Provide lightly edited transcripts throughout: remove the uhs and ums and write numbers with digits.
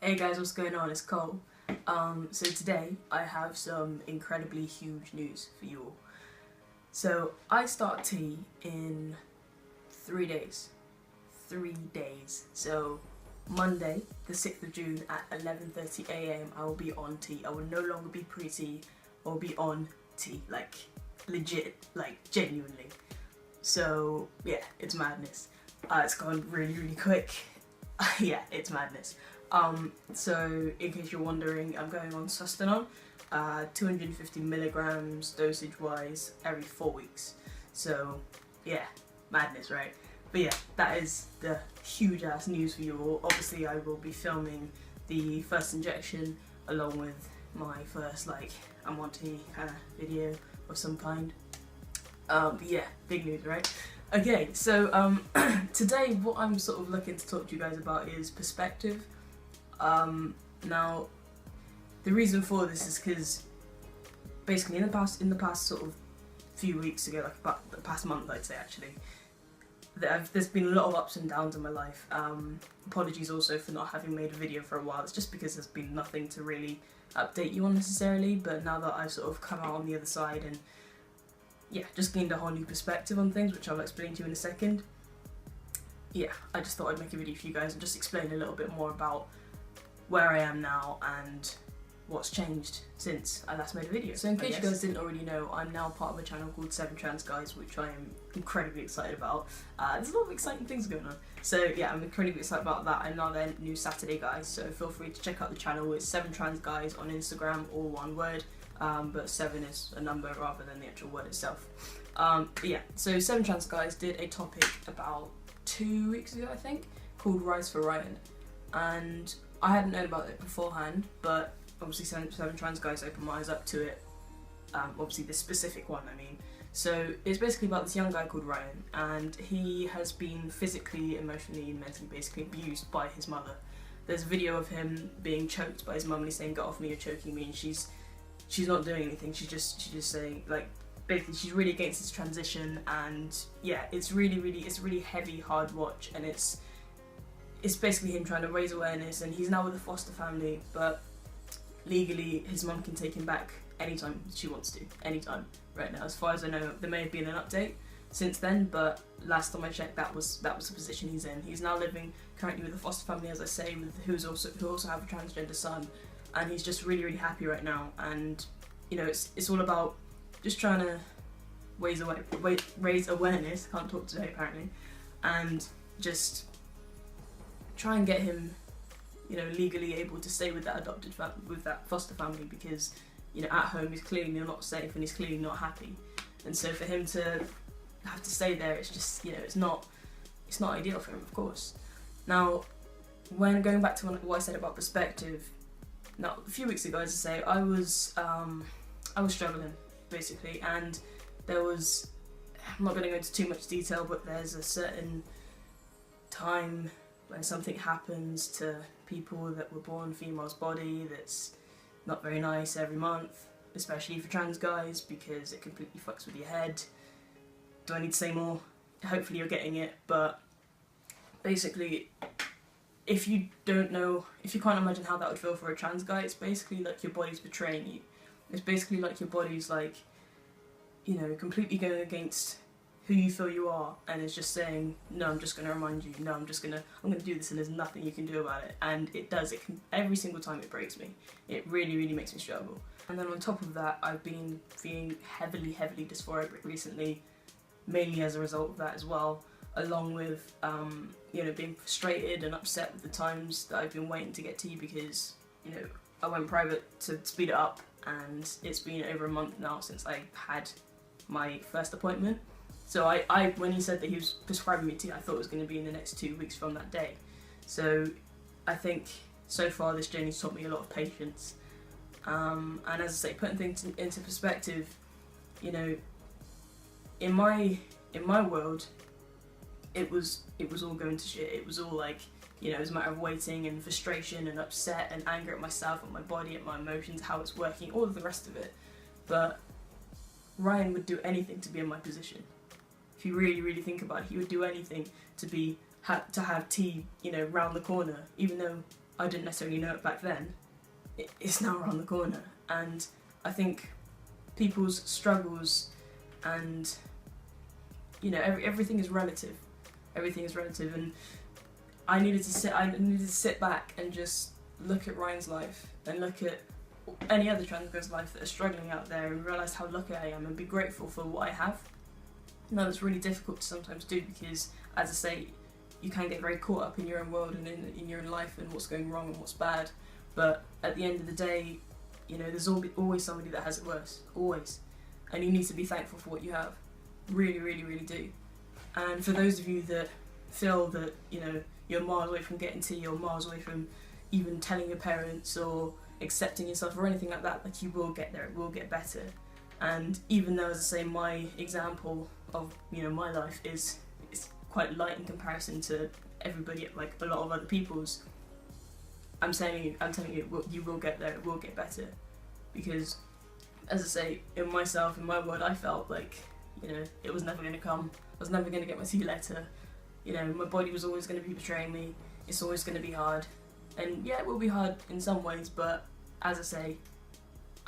Hey guys, what's going on? It's Cole. So today I have some incredibly huge news for you all. So I start T in 3 days. 3 days. So Monday, the 6th of June at 11:30 a.m. I will be on T. I will no longer be pre-T. I will be on T. Like legit, like genuinely. So yeah, it's madness. It's gone really, really quick. Yeah, it's madness. So in case you're wondering, I'm going on Sustanon, 250 milligrams dosage wise every 4 weeks. So yeah, madness, right? But yeah, that is the huge ass news for you all. Obviously I will be filming the first injection along with my first I'm on T kind of video of some kind. But yeah, big news, right? Okay, so today what I'm sort of looking to talk to you guys about is perspective. Now, the reason for this is because basically in the past sort of few weeks ago, like about the past month I'd say actually, there's been a lot of ups and downs in my life. Apologies also for not having made a video for a while. It's just because there's been nothing to really update you on necessarily, but now that I've sort of come out on the other side and yeah, just gained a whole new perspective on things, which I'll explain to you in a second. Yeah, I just thought I'd make a video for you guys and just explain a little bit more about where I am now and what's changed since I last made a video. So in case you guys didn't already know, I'm now part of a channel called 7 Trans Guys, which I am incredibly excited about. There's a lot of exciting things going on. So yeah, I'm incredibly excited about that. I'm now their new Saturday guys, so feel free to check out the channel. It's 7 Trans Guys on Instagram, all one word, but 7 is a number rather than the actual word itself. But yeah, so 7 Trans Guys did a topic about 2 weeks ago, I think, called Rise for Ryan, and I hadn't known about it beforehand, but obviously 7 Trans Guys opened my eyes up to it. Obviously this specific one, I mean. So it's basically about this young guy called Ryan, and he has been physically, emotionally, and mentally basically abused by his mother. There's a video of him being choked by his mum and he's saying, "Get off me, you're choking me," and she's not doing anything. She's just saying, like, basically she's really against this transition, and yeah, it's really heavy, hard watch, and it's basically him trying to raise awareness, and he's now with a foster family, but legally his mum can take him back anytime she wants to, anytime right now. As far as I know, there may have been an update since then, but last time I checked, that was the position he's in. He's now living currently with a foster family, as I say, who also have a transgender son, and he's just really happy right now. And you know, it's all about just trying to raise awareness. Can't talk today apparently, and just try and get him, you know, legally able to stay with that with that foster family, because you know, at home he's clearly not safe and he's clearly not happy, and so for him to have to stay there, it's just, you know, it's not ideal for him, of course. Now, when going back to what I said about perspective, now a few weeks ago, as I say, I was struggling basically, and there was, I'm not going to go into too much detail, but there's a certain time when something happens to people that were born female's body that's not very nice every month, especially for trans guys, because it completely fucks with your head. Do I need to say more? Hopefully you're getting it, but basically, if you don't know, if you can't imagine how that would feel for a trans guy, it's basically like your body's betraying you. It's basically like your body's like, you know, completely going against who you feel you are, and it's just saying, no, I'm just going to remind you, no, I'm going to do this, and there's nothing you can do about it. And it does, every single time it breaks me. It really makes me struggle. And then on top of that, I've been feeling heavily dysphoric recently, mainly as a result of that as well, along with, you know, being frustrated and upset with the times that I've been waiting to get to you, because, you know, I went private to speed it up, and it's been over a month now since I had my first appointment. So I when he said that he was prescribing me tea, I thought it was going to be in the next 2 weeks from that day. So I think so far this journey's taught me a lot of patience. And as I say, putting things into perspective, you know, in my world, it was all going to shit. It was all like, you know, it was a matter of waiting and frustration and upset and anger at myself, at my body, at my emotions, how it's working, all of the rest of it. But Ryan would do anything to be in my position. If you really think about it, he would do anything to have tea, you know, round the corner, even though I didn't necessarily know it back then, it's now around the corner. And I think people's struggles and, you know, everything is relative. Everything is relative, and I needed to sit back and just look at Ryan's life and look at any other trans girl's life that are struggling out there and realise how lucky I am and be grateful for what I have. Now that's really difficult to sometimes do because, as I say, you can get very caught up in your own world and in your own life and what's going wrong and what's bad. But at the end of the day, you know, there's always somebody that has it worse, always. And you need to be thankful for what you have. Really, really, really do. And for those of you that feel that, you know, you're miles away from getting tea or miles away from even telling your parents or accepting yourself or anything like that, like, you will get there, it will get better. And even though, as I say, my example of, you know, my life is quite light in comparison to everybody, like a lot of other people's, I'm telling you, you will get there, it will get better. Because, as I say, in myself, in my world, I felt like, you know, it was never going to come. I was never going to get my T letter. You know, my body was always going to be betraying me. It's always going to be hard. And yeah, it will be hard in some ways, but as I say,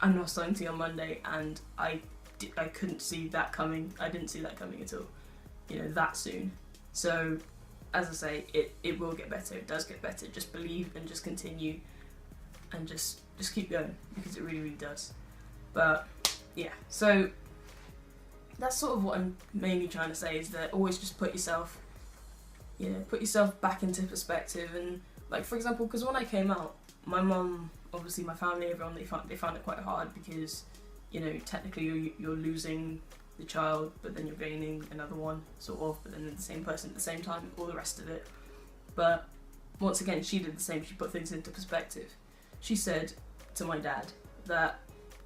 I'm not starting T on Monday, and I couldn't see that coming. I didn't see that coming at all, you know, that soon. So, as I say, it will get better. It does get better. Just believe and just continue, and just keep going, because it really, really does. But yeah, so that's sort of what I'm mainly trying to say, is that always just put yourself back into perspective. And like, for example, because when I came out, my mum, obviously my family, everyone, they found it quite hard because, you know, technically you're losing the child, but then you're gaining another one, sort of, but then the same person at the same time, all the rest of it. But once again, she did the same. She put things into perspective. She said to my dad that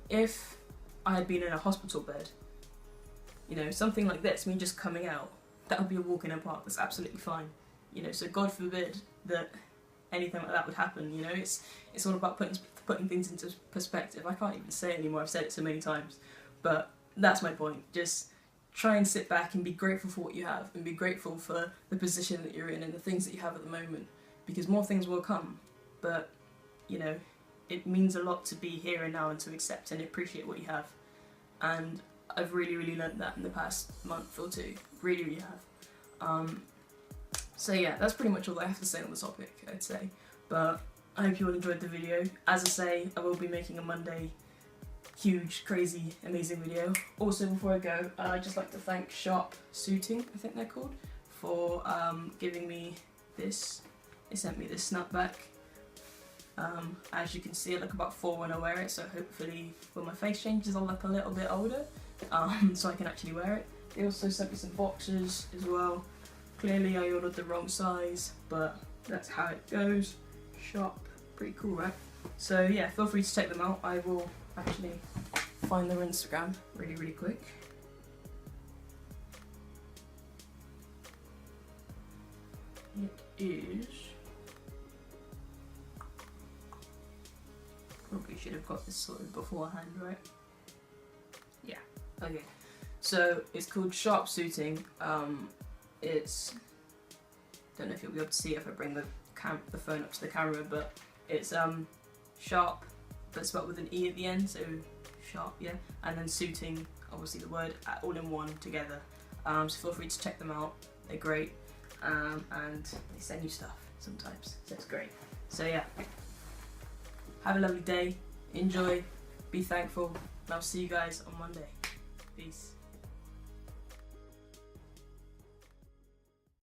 if I had been in a hospital bed, you know, something like this, me just coming out, that would be a walk in the park. That's absolutely fine. You know, so God forbid that anything like that would happen. You know, it's all about putting things into perspective. I can't even say it anymore. I've said it so many times, but that's my point. Just try and sit back and be grateful for what you have, and be grateful for the position that you're in and the things that you have at the moment, because more things will come. But, you know, it means a lot to be here and now and to accept and appreciate what you have. And I've really, really learnt that in the past month or two. Really, really have. So yeah, that's pretty much all I have to say on the topic, I'd say. But I hope you all enjoyed the video. As I say, I will be making a Monday huge, crazy, amazing video. Also, before I go, I'd just like to thank Sharp Suiting, I think they're called, for giving me this. They sent me this snapback. As you can see, I look about 4 when I wear it, so hopefully when my face changes I'll look a little bit older, so I can actually wear it. They also sent me some boxes as well. Clearly I ordered the wrong size, but that's how it goes. Sharp, pretty cool, right? So yeah, feel free to check them out. I will actually find their Instagram really, really quick. It is... Probably should have got this sorted beforehand, right? Yeah, okay. So it's called Sharp Suiting. It's, don't know if you'll be able to see it if I bring the phone up to the camera, but it's sharp, but spelled with an E at the end, so sharp, yeah. And then suiting, obviously the word, all in one together. So feel free to check them out. They're great, and they send you stuff sometimes, so it's great. So yeah. Have a lovely day, enjoy, be thankful, and I'll see you guys on Monday. Peace.